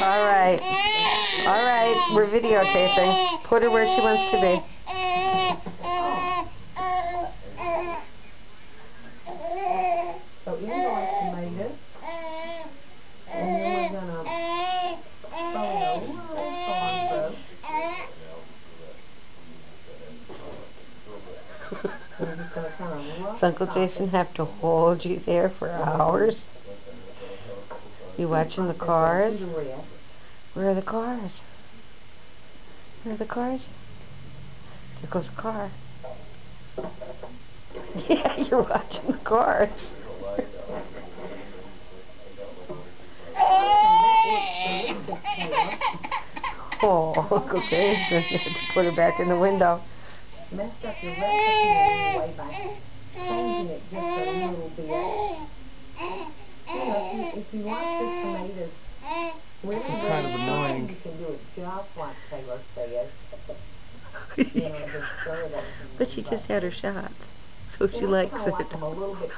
Alright. Alright, we're videotaping. Put her where she wants to be. So in goes tomatoes. And then we're going to throw in a little corn Does Uncle Jason have to hold you there for hours? You watching the cars? Where are the cars? Where are the cars? There goes a car. Yeah, you're watching the cars. Oh, Uncle Jason, you have to put her back in the window. Messed up your recipe anyway by changing it just a little bit. You know, if you like the tomatoes really, It's kind of annoying. You can do it just like Taylor says. You know, just stir it up. But she just had her shots, so she likes Like it. them a little bit